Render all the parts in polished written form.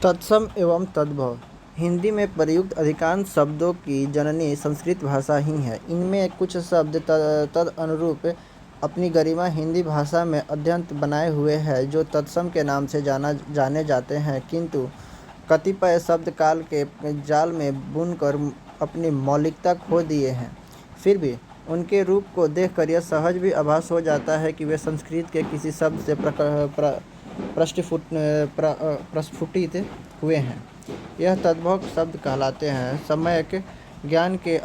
तत्सम एवं तद्भव। हिंदी में प्रयुक्त अधिकांश शब्दों की जननी संस्कृत भाषा ही है। इनमें कुछ शब्द तद अनुरूप अपनी गरिमा हिंदी भाषा में अद्यंत बनाए हुए हैं जो तत्सम के नाम से जाने जाते हैं, किंतु कतिपय शब्द काल के जाल में बुनकर अपनी मौलिकता खो दिए हैं। फिर भी उनके रूप को देखकर यह सहज भी आभास हो जाता है कि वे संस्कृत के किसी शब्द से प्रस्फुटित हुए हैं। यह तद्भव शब्द कहलाते हैं। सम्यक ज्ञान के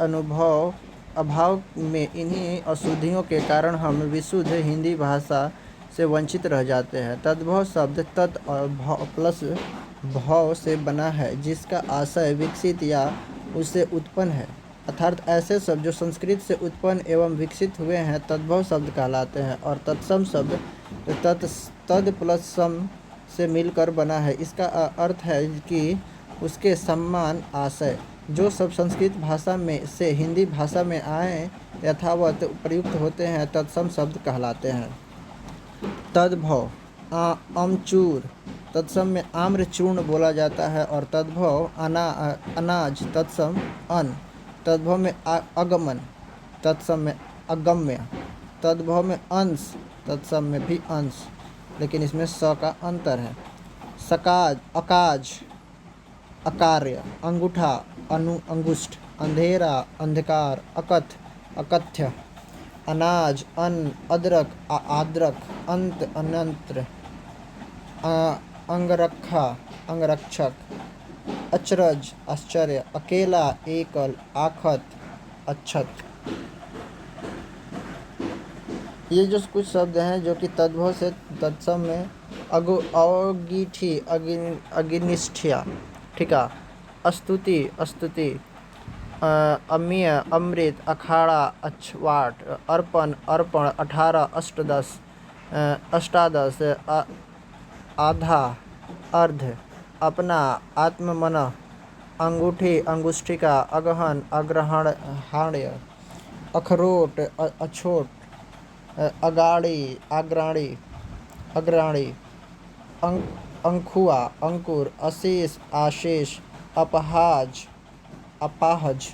अभाव में इन्हीं अशुद्धियों के कारण हम विशुद्ध हिंदी भाषा से वंचित रह जाते हैं। तद्भव शब्द तत् और भव प्लस भव से बना है, जिसका आशय विकसित या उससे उत्पन्न है, अर्थात ऐसे शब्द जो संस्कृत से उत्पन्न एवं विकसित हुए हैं तद्भव शब्द कहलाते हैं। और तत्सम शब्द तद प्लस सम से मिलकर बना है। इसका अर्थ है कि उसके समान आशय। जो सब संस्कृत भाषा में से हिंदी भाषा में आए यथावत प्रयुक्त होते हैं तत्सम शब्द कहलाते हैं। तद्भव अमचूर तत्सम में आम्र चूर्ण बोला जाता है। और तद्भव अनाज तत्सम अन्न। तद्भव में आगमन तत्सम में अगम्य। तद्भव में अंश तत्सम में भी अंश, लेकिन इसमें स का अंतर है। सकाज अकाज अकार्य। अंगूठा अंगुष्ठ। अंधेरा अंधकार। अकथ अकथ्य। अनाज अन्न अदरक आद्रक। अंत अनंत्र। अंगरखा अंगरक्षक। अचरज आश्चर्य। अकेला एकल। आखत अच्छत। ये जो कुछ शब्द हैं जो कि तद्भव से तत्सम में अगीठी अग्निष्ठिया, ठीक है, स्तुति स्तुति, अमीय अमृत, अखाड़ा अछवाट, अर्पण अर्पण, 18 अष्टदश अष्टादश, आधा अर्ध, अपना आत्ममन, अंगूठी अंगुष्ठिका, अगहन अग्रहण्य, अखरोट अछोट, अगाड़ी अग्राणी अग्राणी, अंखुआ अंकुर, अशेष आशेष, अपहाज अपाहज,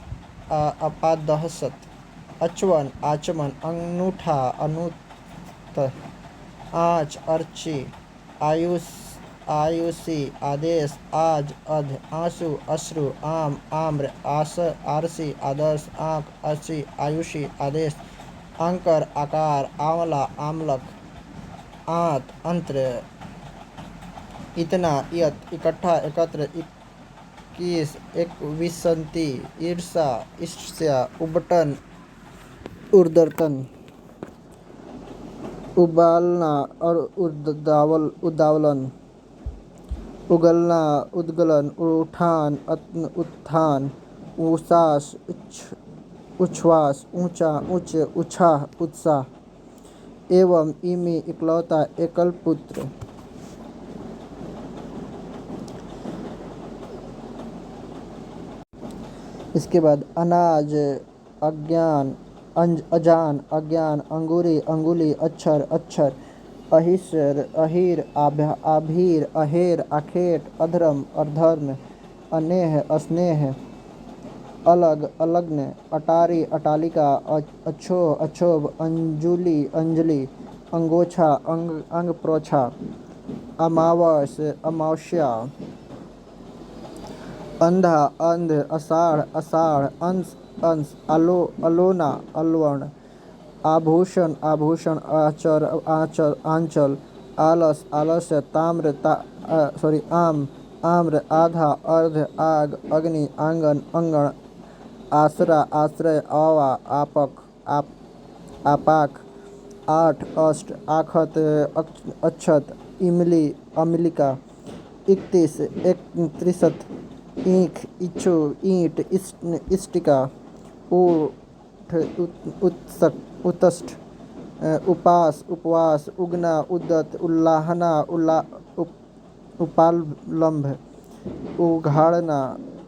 अपादहसत, अचवन आचमन, अनूठा अनूत, आँच अर्ची, आयुषी आदेश, आज अध, आंसू अश्रु, आम आम्र, आरसी आदर्श, आँख अर्ची, आयुषी आदेश, अंकर आकार, आंवला आमलक, आंत अंत्र, इतना यत, इकट्ठा एकत्र, 21 एकविंशति, ईर्षा ईर्ष्या, उबटन उर्दर्तन, उबालना और उद्दावलन, उगलना उद्गलन, उठान उत्थान, उसास उच्छ्वास, ऊंचा उच्च, उछाह उत्साह। एवं इमी इकलौता एकल पुत्र। इसके बाद अनाज अज्ञान, अजान अज्ञान, अंगूरी अंगुली, अक्षर अक्षर, अहिसर अहिर, आभीर अहेर, आखेट अधर्म अधर्म, अनेह अस्नेह, अलग अलग्न, अटारी अटालिका, अछोह अछोभ, अंजुली अंजलि, अंगोछा अंग प्रोछा, अमावस अमावस्या, अंधा अंध, आषाढ़ अषाढ़, अंश अंश, अलोना अलवण, आभूषण आभूषण, आंचल, आलस आलस्य, ताम्र आम आम्र, आधा अर्ध, आग अग्नि, आंगन अंगण, आसरा आश्रय, आवा आपक आपाक, आठ अष्ट, आखत अक्षत, इमली अमलिका, 31 एकत्रिशत, ईख इच्छु ईंट इष्टिका, ऊठ उत्ष्ट, उपास उपवास, उगना उद्दत, उल्लाहना उपालंभ,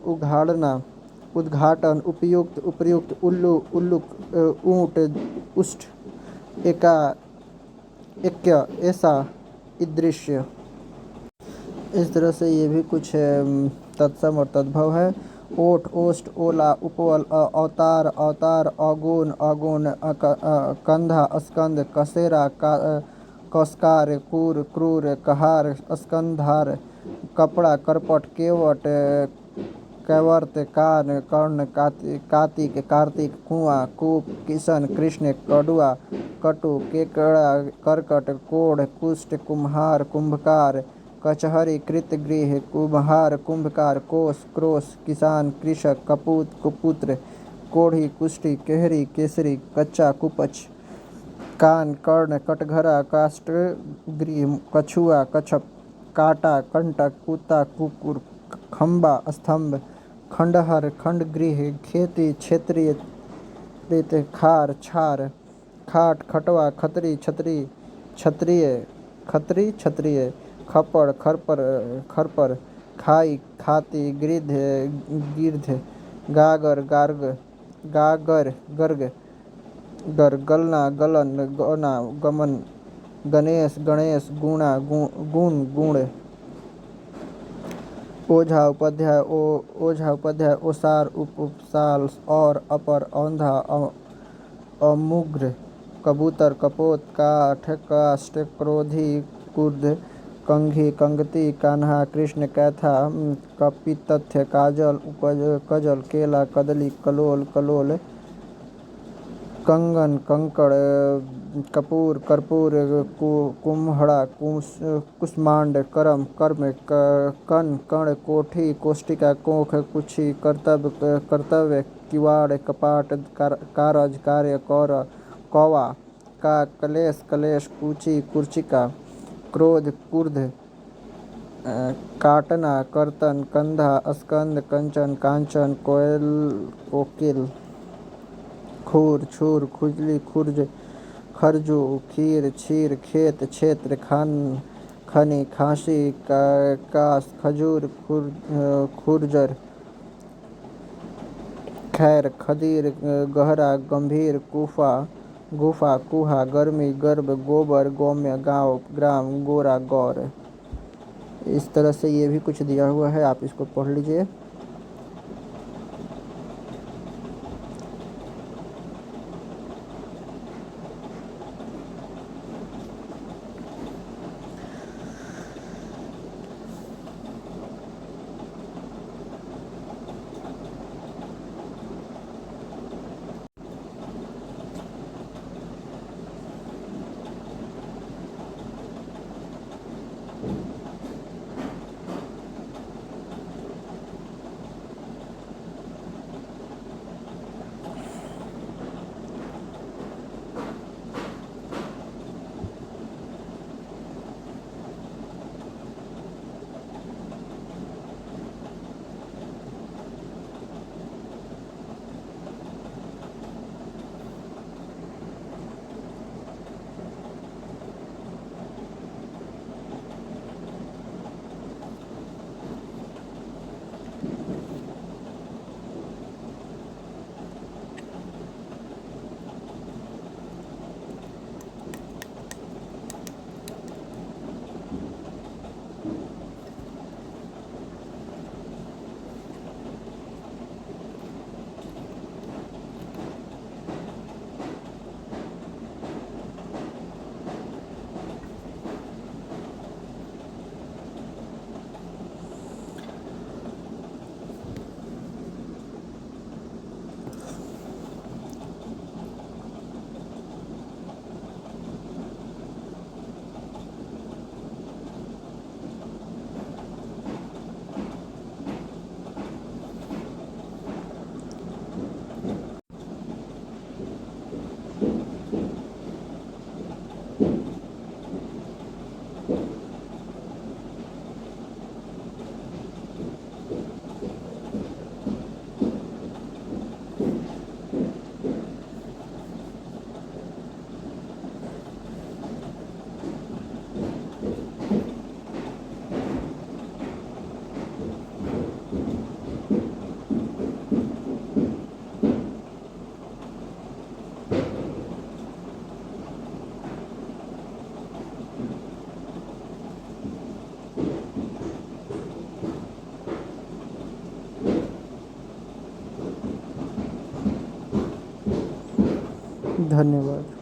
उघाड़ना उद्घाटन, उपयुक्त उपर्युक्त, उल्लू उल्लुक, ऊँट उष्ट, एका ऐक्य ऐसा, ईदृश्य। इस तरह से ये भी कुछ तत्सम और तद्भव है। ओठ, ओष्ठ, ओला, उपवल, अवतार, अवतार, अवगुण, अवगुण, कंधा, स्कंद, कसेरा, कस्कार, कूर, क्रूर, कहार, स्कंधार, कपड़ा, करपट, केवट, कैवर्त, कान, कर्ण, कार्तिक, कार्तिक, कुआं, कूप, किशन, कृष्ण, कड़ुआ, कटु, केकड़ा, करकट, कोढ़, कुष्ठ, कुम्हार, कुंभकार, कचहरी, कृतगृह, कुम्हार, कुंभकार, कोस, क्रोश, किसान, कृषक, कपूत, कुपुत्र, कोढ़ी, कुष्ठी, केहरी, केसरी, कच्चा, कुपच, कान, कर्ण, कटघरा, काष्ठगृह, कछुआ, कच्छप, काटा, कंटक, कुत्ता, कुकुर, खंबा, स्तंभ, खंडहर, खंडगृह, खेती, क्षेत्रीय, रेत, खार, छार, खाट, खटवा, खतरी, छतरी, क्षत्रिय, खतरी, क्षत्रिय, खप्पड़, खरपर, खरपर, खाई, खाती, गिद्ध, गिर्ध, गागर, गार्ग, गागर, गर्ग, गर, गलना, गलन, गौना, गमन, गणेश, गणेश, गुणा, गुण, गुण, ओझा, उपाध्याय, ओझा, उपाध्याय, ओसार, उपसाल, और, अपर, औंधा, अमुग्र, कबूतर, कपोत, काठ, काष्ठ, क्रोधी, कुर्द, कंघी, कंगती, कान्हा, कृष्ण, कैथा, कपितथ्य, काजल, उपज, कजल, केला, कदली, कलोल, कलोल, कंगन, कंकड़, कपूर, कर्पूर, कुम्हड़ा, कुष्मांड, करम, कर्म, कण, कण, कोठी, कोष्टिका, कोख, कुक्षी, कर्तव्य, कर्तव्य, किवाड़, कपाट, कारज, कार्य, कौवा, का, कलेश, कलेश, कूची, कुर्चिका, क्रोध, क्रुद्ध, काटना, कर्तन, कंधा, स्कंद, कंचन, कांचन, कोयल, कोकिल, खूर, छूर, खुजली, खुर्ज, खरजू, खीर, क्षीर, खेत, क्षेत्र, खनी, खांसी, कास, खजूर, खुरजर, खैर, खदीर, गहरा, गंभीर, गुफा, कुहा, गर्मी, गर्भ, गोबर, गौम्य, गाँव, ग्राम, गोरा, गौर। इस तरह से ये भी कुछ दिया हुआ है, आप इसको पढ़ लीजिए। धन्यवाद।